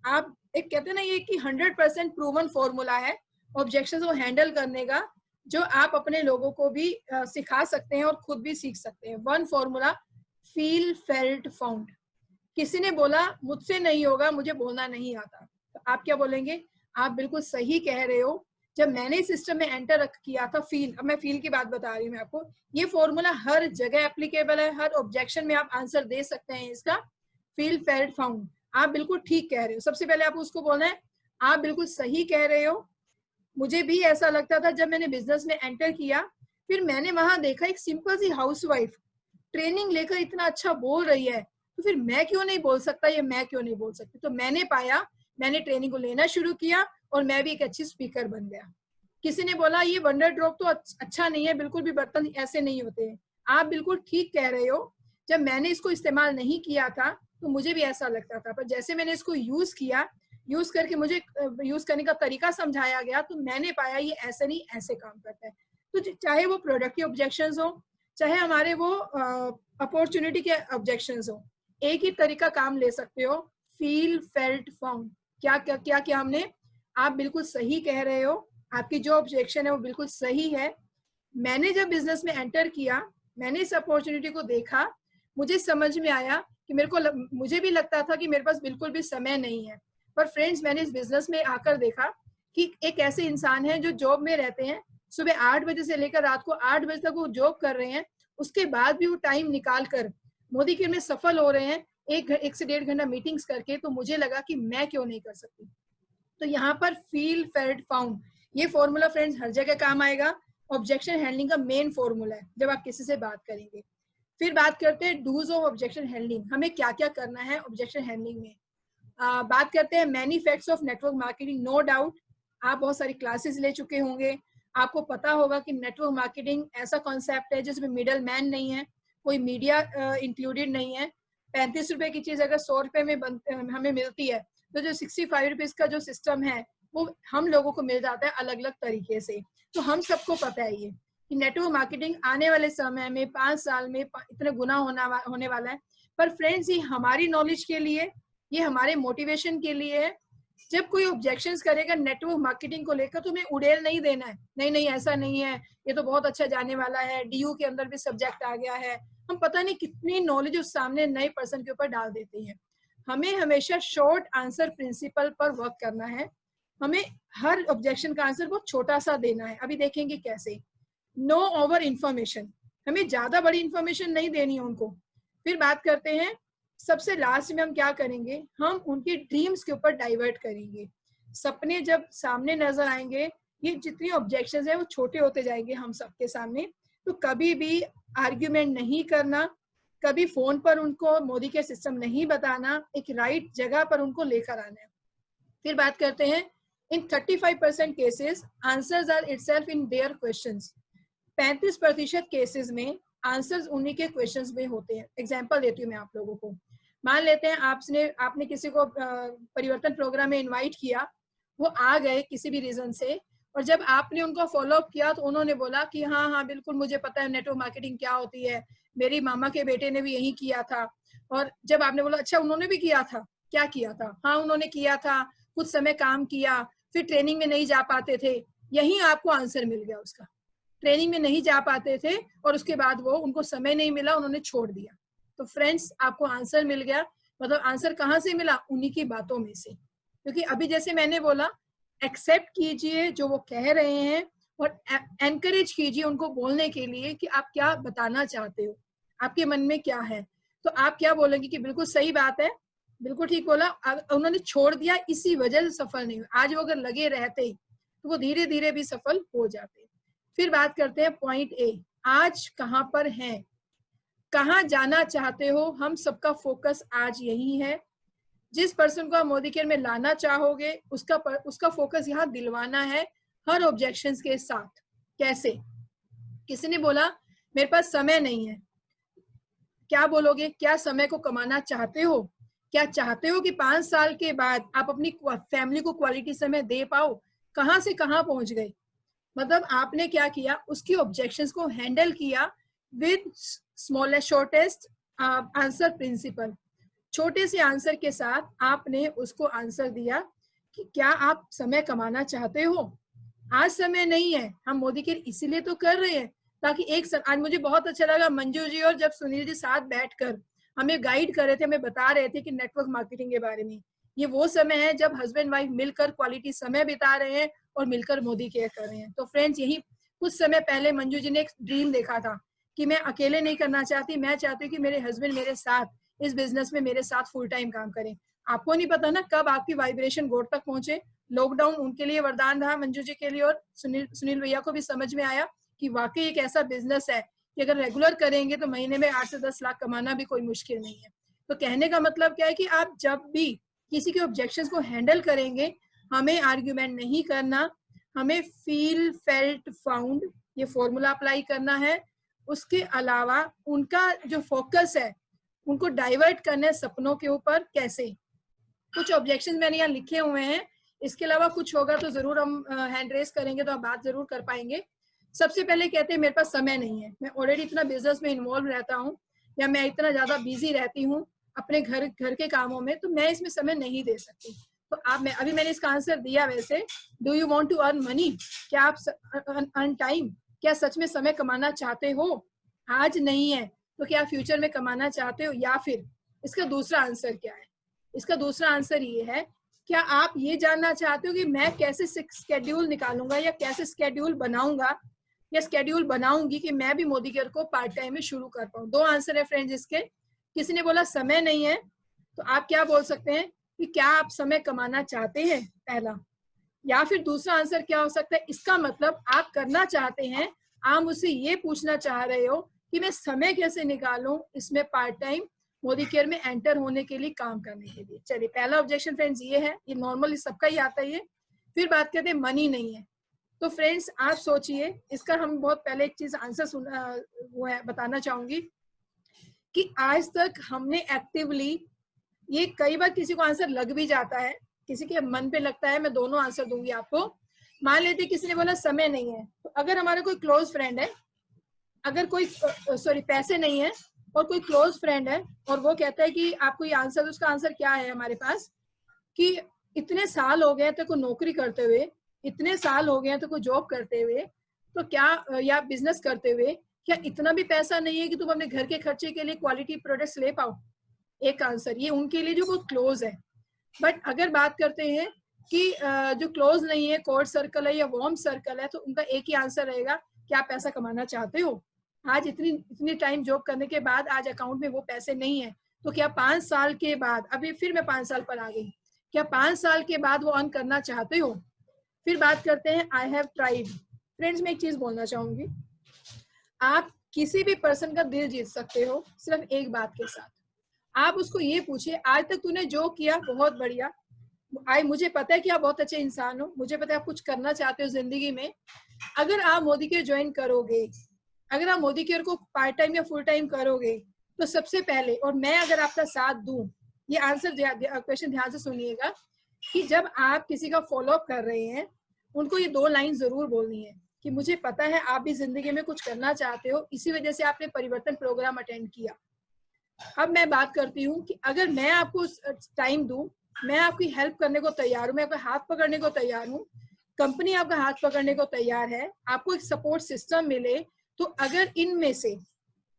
आप एक कहते हैं ना, ये कि 100% प्रूवन फॉर्मूला है ऑब्जेक्शंस को हैंडल करने का, जो आप अपने लोगों को भी सिखा सकते हैं और खुद भी सीख सकते हैं। One formula, feel felt found. किसी ने बोला मुझसे नहीं होगा, मुझे बोलना नहीं आता, तो आप क्या बोलेंगे? आप बिल्कुल सही कह रहे हो। जब मैंने इस सिस्टम में एंटर किया था फील, अब मैं फील की बात बता रही हूँ मैं आपको, ये फॉर्मूला हर जगह एप्लीकेबल है, हर ऑब्जेक्शन में आप आंसर दे सकते हैं इसका। फील फेल्ट फाउंड, आप बिल्कुल ठीक कह रहे हो। सबसे पहले आप उसको बोलना है, आप बिल्कुल सही कह रहे हो, मुझे भी ऐसा लगता था जब मैंने बिजनेस में एंटर किया। फिर मैंने वहां देखा एक सिंपल सी हाउसवाइफ ट्रेनिंग लेकर इतना अच्छा बोल रही है, तो फिर मैं क्यों नहीं बोल सकता, ये मैं क्यों नहीं बोल सकती? तो मैंने पाया, मैंने ट्रेनिंग को लेना शुरू किया और मैं भी एक अच्छी स्पीकर बन गया। किसी ने बोला ये वंडर ड्रॉप तो अच्छा नहीं है, बिल्कुल भी बर्तन ऐसे नहीं होते हैं। आप बिल्कुल ठीक कह रहे हो। जब मैंने इसको इस्तेमाल नहीं किया था तो मुझे भी ऐसा लगता था, पर जैसे मैंने इसको यूज किया, यूज करके मुझे यूज करने का तरीका समझाया गया, तो मैंने पाया ये ऐसे नहीं ऐसे काम करता है। तो चाहे वो प्रोडक्टिव ऑब्जेक्शंस हो, चाहे हमारे वो अपॉर्चुनिटी के ऑब्जेक्शंस हो, एक ही तरीका काम ले सकते हो। फील फेल्ट फाउंड, क्या क्या क्या क्या हमने, आप बिल्कुल सही कह रहे हो, आपकी जो ऑब्जेक्शन है वो बिल्कुल सही है। मैंने जब बिजनेस में एंटर किया, मैंने इस अपॉर्चुनिटी को देखा, मुझे समझ में आया कि मुझे भी लगता था कि मेरे पास बिल्कुल भी समय नहीं है, पर फ्रेंड्स मैंने इस बिजनेस में आकर देखा कि एक ऐसे इंसान है जो जॉब में रहते हैं, सुबह 8 बजे से लेकर रात को 8 बजे तक वो जॉब कर रहे हैं, उसके बाद भी वो टाइम निकाल कर मोदी केयर में सफल हो रहे हैं, एक से 1.5 घंटा मीटिंग्स करके। तो मुझे लगा कि मैं क्यों नहीं कर सकती। तो यहाँ पर फील फेल्ट फाउंड, ये फॉर्मूला फ्रेंड्स हर जगह काम आएगा। ऑब्जेक्शन हैंडलिंग का मेन फॉर्मूला है जब आप किसी से बात करेंगे। फिर बात करते हैं डूज ऑफ ऑब्जेक्शन हैंडलिंग, हमें क्या क्या करना है ऑब्जेक्शन हैंडलिंग में। बात करते हैं many facts of network marketing. No doubt आप बहुत सारी क्लासेस ले चुके होंगे, आपको पता होगा कि नेटवर्क मार्केटिंग ऐसा कॉन्सेप्ट है जिसमें मिडल मैन नहीं है, कोई मीडिया इंक्लूडेड नहीं है। 35 रुपए की चीज अगर 100 रुपए में हमें मिलती है, तो जो 65 रुपीज का जो सिस्टम है वो हम लोगों को मिल जाता है अलग अलग तरीके से। तो हम सबको पता है ये कि नेटवर्क मार्केटिंग आने वाले समय में 5 साल में इतने गुना होने वाला है। पर फ्रेंड्स ये हमारी नॉलेज के लिए, ये हमारे मोटिवेशन के लिए है। जब कोई ऑब्जेक्शंस करेगा नेटवर्क मार्केटिंग को लेकर तो हमें उड़ेल नहीं देना है, नहीं नहीं ऐसा नहीं है, ये तो बहुत अच्छा जाने वाला है, डीयू के अंदर भी सब्जेक्ट आ गया है। हम पता नहीं कितनी नॉलेज उस सामने नए पर्सन के ऊपर डाल देते हैं। हमें हमेशा शॉर्ट आंसर प्रिंसिपल पर वर्क करना है। हमें हर ऑब्जेक्शन का आंसर बहुत छोटा सा देना है। अभी देखेंगे कैसे। नो ओवर इंफॉर्मेशन, हमें ज्यादा बड़ी इंफॉर्मेशन नहीं देनी है उनको। फिर बात करते हैं सबसे लास्ट में हम क्या करेंगे, हम उनके ड्रीम्स के ऊपर डाइवर्ट करेंगे। सपने जब सामने नजर आएंगे, ये जितनी ऑब्जेक्शंस है वो छोटे होते जाएंगे हम सबके सामने। तो कभी भी आर्ग्यूमेंट नहीं करना, कभी फोन पर उनको मोदी के सिस्टम नहीं बताना, एक राइट जगह पर उनको लेकर आना है। फिर बात करते हैं in 35% cases answers are itself in their questions. 35% cases में आंसर्स उन्हीं के क्वेश्चंस में होते हैं। एग्जांपल देती हूँ मैं आप लोगों को। मान लेते हैं आपने किसी को परिवर्तन प्रोग्राम में इनवाइट किया, वो आ गए किसी भी रीजन से, और जब आपने उनको फॉलो अप किया तो उन्होंने बोला कि हाँ हाँ बिल्कुल मुझे पता है नेटवर्क मार्केटिंग क्या होती है, मेरी मामा के बेटे ने भी यही किया था। और जब आपने बोला अच्छा उन्होंने भी किया था, क्या किया था, हाँ उन्होंने किया था, कुछ समय काम किया, फिर ट्रेनिंग में नहीं जा पाते थे, यही आपको आंसर मिल गया उसका। ट्रेनिंग में नहीं जा पाते थे और उसके बाद वो उनको समय नहीं मिला, उन्होंने छोड़ दिया। तो फ्रेंड्स आपको आंसर मिल गया। मतलब आंसर कहाँ से मिला, उन्हीं की बातों में से। क्योंकि अभी जैसे मैंने बोला एक्सेप्ट कीजिए जो वो कह रहे हैं और एनकरेज कीजिए उनको बोलने के लिए कि आप क्या बताना चाहते हो, आपके मन में क्या है। तो आप क्या बोलेंगे कि बिल्कुल सही बात है, बिल्कुल ठीक बोला, उन्होंने छोड़ दिया इसी वजह से सफल नहीं हुए। आज वो अगर लगे रहते तो वो धीरे धीरे भी सफल हो जाते। फिर बात करते हैं पॉइंट ए, आज कहाँ पर हैं, कहाँ जाना चाहते हो। हम सबका फोकस आज यही है। जिस पर्सन को आप मोदी केयर में लाना चाहोगे उसका फोकस यहाँ दिलवाना है हर ऑब्जेक्शंस के साथ। कैसे, किसी ने बोला मेरे पास समय नहीं है, क्या बोलोगे, क्या समय को कमाना चाहते हो, क्या चाहते हो कि 5 साल के बाद आप अपनी फैमिली को क्वालिटी समय दे पाओ। कहाँ से कहाँ पहुंच गए। मतलब आपने क्या किया, उसकी ऑब्जेक्शंस को हैंडल किया with smallest shortest answer principle. छोटे से आंसर के साथ आपने उसको आंसर दिया कि क्या आप समय कमाना चाहते हो। आज समय नहीं है, हम मोदी केयर इसीलिए तो कर रहे हैं ताकि आज मुझे बहुत अच्छा लगा मंजू जी और जब सुनील जी साथ बैठकर हमें गाइड कर रहे थे, हमें बता रहे थे कि नेटवर्क मार्केटिंग के बारे में। ये वो समय है जब हस्बैंड वाइफ मिलकर क्वालिटी समय बिता रहे हैं और मिलकर मोदी केयर कर रहे हैं। तो फ्रेंड्स यही कुछ समय पहले मंजू जी ने एक ड्रीम देखा था कि मैं अकेले नहीं करना चाहती, मैं चाहती हूँ कि मेरे हस्बैंड मेरे साथ इस बिजनेस में मेरे साथ फुल टाइम काम करें। आपको नहीं पता ना कब आपकी वाइब्रेशन गोड तक पहुंचे। लॉकडाउन उनके लिए वरदान रहा, मंजू जी के लिए, और सुनील भैया को भी समझ में आया कि वाकई एक ऐसा बिजनेस है कि अगर रेगुलर करेंगे तो महीने में 8 से 10 लाख कमाना भी कोई मुश्किल नहीं है। तो कहने का मतलब क्या है कि आप जब भी किसी के ऑब्जेक्शंस को हैंडल करेंगे, हमें आर्ग्यूमेंट नहीं करना, हमें फील फेल्ट फाउंड ये फॉर्मूला अप्लाई करना है। उसके अलावा उनका जो फोकस है उनको डाइवर्ट करना है सपनों के ऊपर। कैसे, कुछ ऑब्जेक्शन मैंने यहाँ लिखे हुए हैं, इसके अलावा कुछ होगा तो जरूर हम हैंड रेस करेंगे तो आप बात जरूर कर पाएंगे। सबसे पहले कहते हैं मेरे पास समय नहीं है, मैं ऑलरेडी इतना बिजनेस में इन्वॉल्व रहता हूँ या मैं इतना ज्यादा बिजी रहती हूँ अपने घर के कामों में, तो मैं इसमें समय नहीं दे सकती। तो अभी मैंने इसका आंसर दिया। वैसे do you want to earn money, क्या आप अर्न टाइम, क्या सच में समय कमाना चाहते हो। आज नहीं है तो क्या फ्यूचर में कमाना चाहते हो। या फिर इसका दूसरा आंसर क्या है, इसका दूसरा आंसर ये है क्या आप ये जानना चाहते हो कि मैं कैसे स्केड्यूल निकालूंगा या कैसे स्केड्यूल बनाऊंगा या स्केड्यूल बनाऊंगी कि मैं भी मोदी केयर को पार्ट टाइम में शुरू कर पाऊँ? दो आंसर है फ्रेंड्स इसके। किसी ने बोला समय नहीं है, तो आप क्या बोल सकते हैं कि क्या आप समय कमाना चाहते हैं, पहला। या फिर दूसरा आंसर क्या हो सकता है, इसका मतलब आप करना चाहते हैं, आप मुझसे ये पूछना चाह रहे हो कि मैं समय कैसे निकालूं इसमें पार्ट टाइम मोदी केयर में एंटर होने के लिए, काम करने के लिए। चलिए, पहला ऑब्जेक्शन फ्रेंड्स ये है, ये नॉर्मली सबका ही आता है ये। फिर बात करते हैं मनी नहीं है। तो फ्रेंड्स आप सोचिए, इसका हम बहुत पहले एक चीज आंसर सुना वो है, बताना चाहूंगी कि आज तक हमने एक्टिवली, ये कई बार किसी को आंसर लग भी जाता है, किसी के मन पे लगता है, मैं दोनों आंसर दूंगी आपको। मान लेते किसी ने बोला समय नहीं है, तो अगर हमारा कोई क्लोज फ्रेंड है, अगर कोई सॉरी पैसे नहीं है और कोई क्लोज फ्रेंड है और वो कहता है कि आपको ये आंसर, उसका आंसर क्या है हमारे पास कि इतने साल हो गए तेरे को नौकरी करते हुए, इतने साल हो गए तेरे को जॉब करते हुए, तो क्या या बिजनेस करते हुए, क्या इतना भी पैसा नहीं है कि तुम अपने घर के खर्चे के लिए क्वालिटी प्रोडक्ट्स ले पाओ? एक आंसर ये उनके लिए जो बहुत क्लोज है। बट अगर बात करते हैं कि जो क्लोज नहीं है, कोर्ट सर्कल है या वार्म सर्कल है, तो उनका एक ही आंसर रहेगा कि आप पैसा कमाना चाहते हो। आज इतनी इतनी टाइम जॉब करने के बाद आज अकाउंट में वो पैसे नहीं है, तो क्या 5 साल के बाद, अभी फिर मैं 5 साल पर आ गई, क्या 5 साल के बाद वो अर्न करना चाहते हो? फिर बात करते हैं आई हैव ट्राइड। फ्रेंड्स मैं एक चीज बोलना चाहूंगी, आप किसी भी पर्सन का दिल जीत सकते हो सिर्फ एक बात के साथ। आप उसको ये पूछिए, आज तक तूने जो किया बहुत बढ़िया, मुझे पता है कि आप बहुत अच्छे इंसान हो, मुझे पता है आप कुछ करना चाहते हो जिंदगी में। अगर आप मोदी केयर ज्वाइन करोगे, अगर आप मोदी केयर को पार्ट टाइम या फुल टाइम करोगे, तो सबसे पहले, और मैं अगर आपका साथ दूं, ये आंसर क्वेश्चन ध्यान से सुनिएगा, कि जब आप किसी का फॉलो अप कर रहे हैं, उनको ये 2 लाइन जरूर बोलनी है कि मुझे पता है आप भी जिंदगी में कुछ करना चाहते हो, इसी वजह से आपने परिवर्तन प्रोग्राम अटेंड किया। अब मैं बात करती हूँ कि अगर मैं आपको टाइम दूं, मैं आपकी हेल्प करने को तैयार हूँ, मैं आपका हाथ पकड़ने को तैयार हूँ, कंपनी आपका हाथ पकड़ने को तैयार है, आपको एक सपोर्ट सिस्टम मिले, तो अगर इनमें से,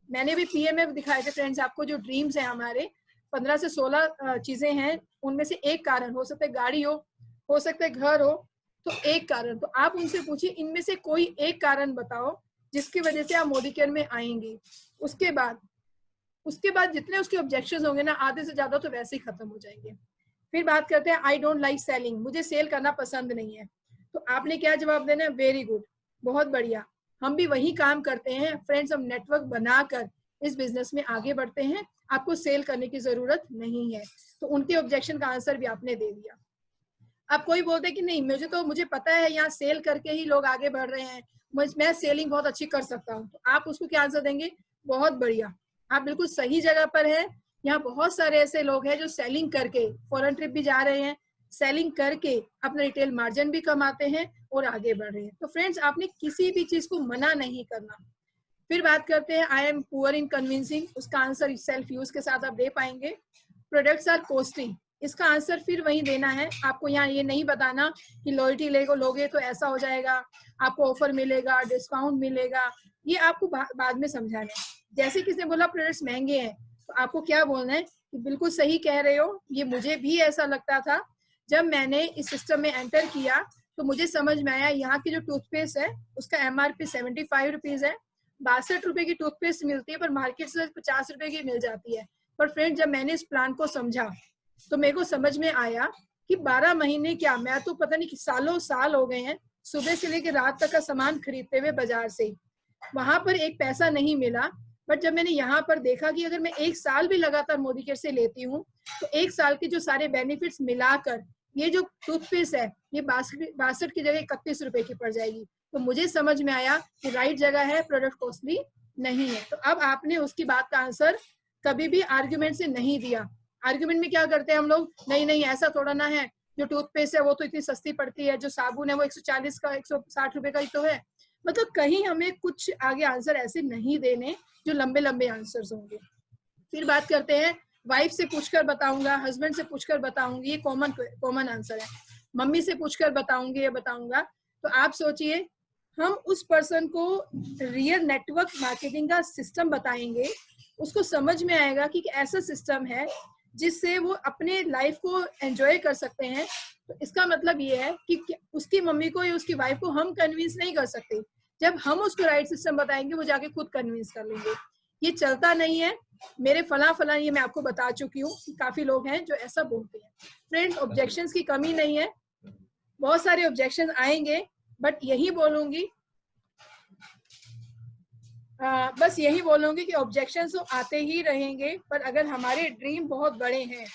मैंने भी पीएमएफ दिखाए थे फ्रेंड्स आपको, जो ड्रीम्स हैं हमारे 15 से 16 चीजें हैं, उनमें से एक कारण हो सकता है गाड़ी हो सकता है घर हो, तो एक कारण, तो आप उनसे पूछिए इनमें से कोई एक कारण बताओ जिसकी वजह से आप मोदी केयर में आएंगी। उसके बाद जितने उसके ऑब्जेक्शंस होंगे ना, आधे से ज्यादा तो वैसे ही खत्म हो जाएंगे। फिर बात करते हैं आई डोंट लाइक सेलिंग, मुझे सेल करना पसंद नहीं है। तो आपने क्या जवाब देना है? वेरी गुड, बहुत बढ़िया, हम भी वही काम करते हैं फ्रेंड्स, हम नेटवर्क बनाकर इस बिजनेस में आगे बढ़ते हैं, आपको सेल करने की जरूरत नहीं है। तो उनके ऑब्जेक्शन का आंसर भी आपने दे दिया। अब कोई बोलते हैं कि नहीं, मुझे पता है यहाँ सेल करके ही लोग आगे बढ़ रहे हैं, मैं सेलिंग बहुत अच्छी कर सकता हूँ, तो आप उसको क्या आंसर देंगे? बहुत बढ़िया, आप बिल्कुल सही जगह पर है। यहाँ बहुत सारे ऐसे लोग हैं जो सेलिंग करके फॉरेन ट्रिप भी जा रहे हैं, सेलिंग करके अपना रिटेल मार्जिन भी कमाते हैं और आगे बढ़ रहे हैं। तो फ्रेंड्स आपने किसी भी चीज को मना नहीं करना। फिर बात करते हैं I am poor in convincing, उसका आंसर सेल्फ यूज के साथ आप दे पाएंगे। प्रोडक्ट्स आर कॉस्टली, इसका आंसर फिर वही देना है आपको, यहाँ ये नहीं बताना कि लॉयल्टी लोगे तो ऐसा हो जाएगा, आपको ऑफर मिलेगा, डिस्काउंट मिलेगा, ये आपको बाद में समझाना है। जैसे किसी ने बोला प्रोडक्ट्स महंगे हैं, तो आपको क्या बोलना है कि बिल्कुल सही कह रहे हो, ये मुझे भी ऐसा लगता था, जब मैंने इस सिस्टम में एंटर किया तो मुझे समझ में आया यहाँ की जो टूथपेस्ट है उसका MRP 75 रुपीज है, 62 रुपए की टूथपेस्ट मिलती है, पर मार्केट से 50 रुपए की मिल जाती है। पर फ्रेंड जब मैंने इस प्लान को समझा तो मेरे को समझ में आया कि 12 महीने क्या, मैं तो पता नहीं सालों साल हो गए हैं सुबह से लेकर रात तक का सामान खरीदते हुए बाजार से, वहां पर एक पैसा नहीं मिला। बट जब मैंने यहाँ पर देखा कि अगर मैं 1 साल भी लगातार मोदी केयर से लेती हूँ, तो 1 साल के जो सारे बेनिफिट्स मिलाकर ये जो टूथपेस्ट है ये 62 की जगह 31 रुपए की पड़ जाएगी। तो मुझे समझ में आया कि राइट जगह है, प्रोडक्ट कॉस्टली नहीं है। तो अब आपने उसकी बात का आंसर कभी भी आर्ग्यूमेंट से नहीं दिया। आर्ग्यूमेंट में क्या करते हैं हम लोग, नहीं नहीं ऐसा थोड़ा ना है, जो टूथपेस्ट है वो तो इतनी सस्ती पड़ती है, जो साबुन है वो 140 का 160 रुपए का ही तो है। मतलब कहीं हमें कुछ आगे आंसर ऐसे नहीं देने जो लंबे लंबे आंसर्स होंगे। फिर बात करते हैं वाइफ से पूछकर बताऊंगा, हस्बैंड से पूछकर बताऊंगी, ये कॉमन आंसर है। मम्मी से पूछकर बताऊंगी या बताऊंगा। तो आप सोचिए, हम उस पर्सन को रियल नेटवर्क मार्केटिंग का सिस्टम बताएंगे, उसको समझ में आएगा कि ऐसा सिस्टम है जिससे वो अपने लाइफ को एंजॉय कर सकते हैं। तो इसका मतलब ये है कि उसकी मम्मी को या उसकी वाइफ को हम कन्विंस नहीं कर सकते। जब हम उसको राइट सिस्टम बताएंगे वो जाके खुद कन्विंस कर लेंगे। ये चलता नहीं है। मेरे फला ये मैं आपको बता चुकी हूँ कि काफी लोग हैं जो ऐसा बोलते हैं। फ्रेंड्स, ऑब्जेक्शंस की कमी नहीं है, बहुत सारे ऑब्जेक्शन आएंगे, बट यही बोलूंगी बस यही बोलूंगी कि ऑब्जेक्शंस तो आते ही रहेंगे, पर अगर हमारे ड्रीम बहुत बड़े हैं,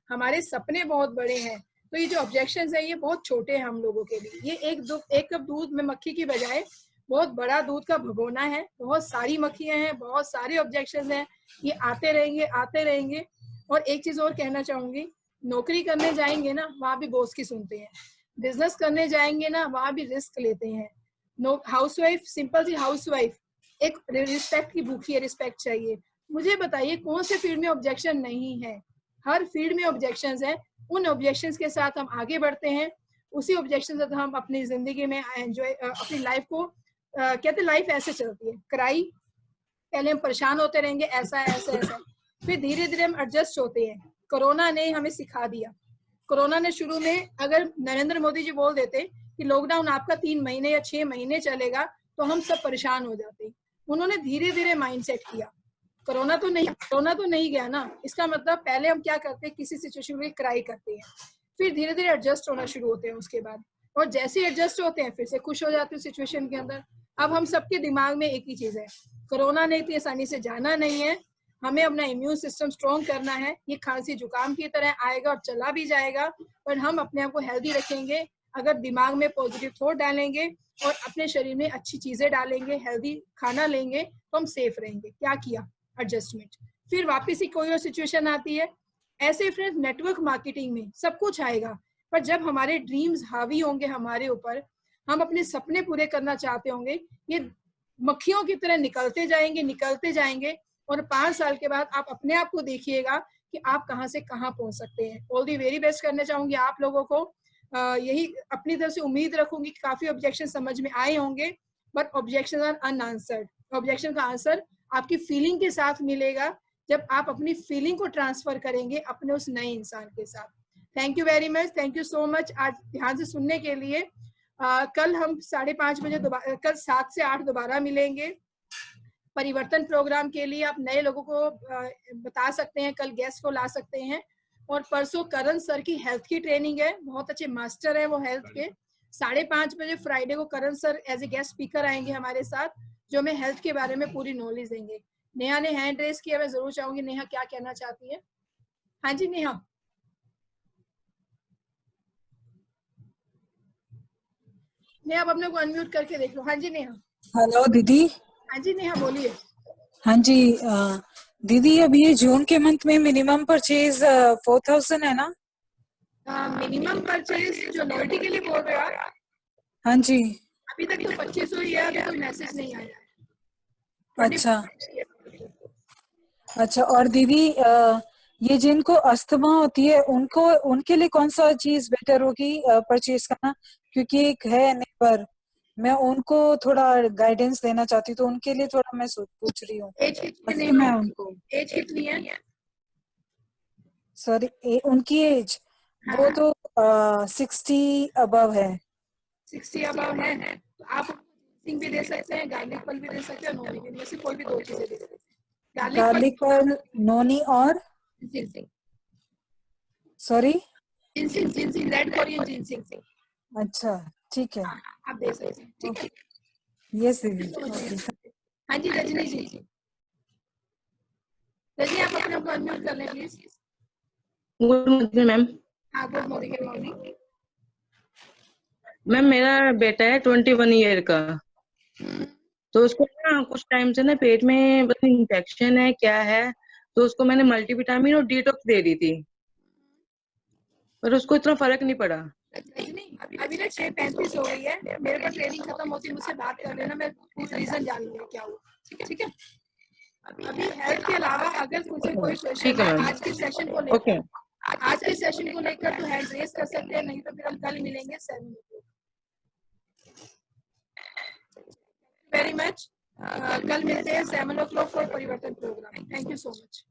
हमारे सपने बहुत बड़े हैं, तो ये जो ऑब्जेक्शंस है ये बहुत छोटे हैं हम लोगों के लिए। ये एक कप दूध में मक्खी की बजाय बहुत बड़ा दूध का भगोना है। बहुत सारी मक्खियां हैं, बहुत सारे ऑब्जेक्शंस हैं, ये आते रहेंगे आते रहेंगे। और एक चीज और कहना चाहूंगी, नौकरी करने जाएंगे ना, वहां भी बॉस की सुनते हैं। बिजनेस करने जाएंगे ना, वहां भी रिस्क लेते हैं। हाउसवाइफ, सिंपल सी हाउसवाइफ एक रिस्पेक्ट की भूखी है, रिस्पेक्ट चाहिए। मुझे बताइए कौन से फील्ड में ऑब्जेक्शन नहीं है? हर फील्ड में ऑब्जेक्शंस है। उन ऑब्जेक्शंस के साथ हम आगे बढ़ते हैं, उसी ऑब्जेक्शन से हम अपनी जिंदगी में एंजॉय, अपनी लाइफ को कहते लाइफ ऐसे चलती है। कराई, पहले हम परेशान होते रहेंगे, ऐसा ऐसा ऐसा, फिर धीरे धीरे हम एडजस्ट होते हैं। कोरोना ने हमें सिखा दिया। कोरोना ने शुरू में अगर नरेंद्र मोदी जी बोल देते कि लॉकडाउन आपका 3 महीने या 6 महीने चलेगा, तो हम सब परेशान हो जाते। उन्होंने धीरे धीरे माइंडसेट किया। कोरोना तो नहीं गया ना। इसका मतलब पहले हम क्या करते हैं, किसी सिचुएशन में क्राई करते हैं, फिर धीरे धीरे एडजस्ट होना शुरू होते हैं उसके बाद, और जैसे ही एडजस्ट होते हैं फिर से खुश हो जाते हैं सिचुएशन के अंदर। अब हम सबके दिमाग में एक ही चीज है, कोरोना ने इतनी आसानी से जाना नहीं है, हमें अपना इम्यून सिस्टम स्ट्रॉन्ग करना है। ये खांसी जुकाम की तरह आएगा और चला भी जाएगा, पर हम अपने आप को हेल्दी रखेंगे अगर दिमाग में पॉजिटिव थॉट डालेंगे और अपने शरीर में अच्छी चीजें डालेंगे, हेल्दी खाना लेंगे, तो हम सेफ रहेंगे। क्या किया? एडजस्टमेंट। फिर वापस ही कोई और सिचुएशन आती है। ऐसे फ्रेंड्स, नेटवर्क मार्केटिंग में सब कुछ आएगा, पर जब हमारे ड्रीम्स हावी होंगे हमारे ऊपर, हम अपने सपने पूरे करना चाहते होंगे, ये मक्खियों की तरह निकलते जाएंगे, और 5 साल के बाद आप अपने आप को देखिएगा कि आप कहां से कहां पहुंच सकते हैं। ऑल दी वेरी बेस्ट करना चाहूंगी आप लोगों को। यही अपनी तरफ से उम्मीद रखूंगी कि काफी ऑब्जेक्शन समझ में आए होंगे, but objection are unanswered. Objection का आंसर आपकी फीलिंग के साथ मिलेगा, जब आप अपनी फीलिंग को ट्रांसफर करेंगे अपने उस नए इंसान के साथ। Thank you very much, thank you so much आज ध्यान से सुनने के लिए। कल हम 5:30 बजे दोबारा, कल 7 से 8 दोबारा मिलेंगे परिवर्तन प्रोग्राम के लिए। आप नए लोगों को बता सकते हैं, कल गेस्ट को ला सकते हैं। और परसों करण सर की हेल्थ की ट्रेनिंग है, बहुत अच्छे मास्टर है वो हेल्थ के। 5:30 बजे फ्राइडे को Karan sir as a guest speaker आएंगे हमारे साथ, जो हमें हेल्थ के बारे में पूरी नॉलेज देंगे। नेहा ने हैंड रेस किया, मैं जरूर चाहूंगी नेहा क्या कहना चाहती है। हाँ जी नेहा। नेहा आप अपने को अनम्यूट करके देख लो। हाँ जी नेहा। हेलो दीदी। हाँ जी नेहा बोलिए। हाँ जी दीदी, अब ये जून के मंथ में मिनिमम परचेज 4,000 है ना? मिनिमम परचेज जो नोवेल्टी के लिए बोल रहे हो आप? हाँ जी। अभी तक तो 2500 ही है, अभी कोई मैसेज नहीं आया है। अच्छा अच्छा। और दीदी ये जिनको अस्थमा होती है उनको, उनके लिए कौन सा चीज बेटर होगी परचेज करना? क्योंकि एक है नेबर, मैं उनको थोड़ा गाइडेंस देना चाहती हूँ, तो उनके लिए थोड़ा मैं पूछ रही हूँ। अस्थमा है उनको। एज कितनी है? सॉरी, उनकी एज वो तो 60 अबव है। 60 अबव है, तो आप जिंसिंग भी दे सकते हैं, गार्लिक पल भी दे सकते हैं, नोनी भी, वैसे कोई भी 2 चीजें दे सकते हैं। गार्लिक पर नोनी और ginseng. Sorry ginseng red Korean ginseng. अच्छा ठीक है। आप दे सकते हैं, ठीक है। यस दीदी, ओके। हाँ जी रजनी जी। रजनी आप अपने को अनम्यूट कर लें प्लीज। Good morning ma'am. हाँ गुड मॉर्निंग। मैम मेरा बेटा है 21 ईयर का, तो उसको ना कुछ टाइम से ना पेट में पता नहीं इन्फेक्शन है क्या है, तो उसको मैंने मल्टीविटामिन और डिटॉक्स दे दी थी, पर उसको इतना फर्क नहीं पड़ा। अभी ना 6:35 हो गई है, मेरे पास ट्रेनिंग खत्म होती है, मुझसे बात कर लेना, मैं रीजन जान लूंगी क्या हुआ। ठीक है। अभी हेल्थ के अलावा अगर मुझे कोई क्वेश्चन है आज के सेशन को लेकर, आज के सेशन को लेकर तो हैंड रेज कर सकते हैं, नहीं तो फिर हम कल मिलेंगे 7 वेरी मच। कल मिलते हैं 7 o'clock for Parivartan programme. Thank you so much.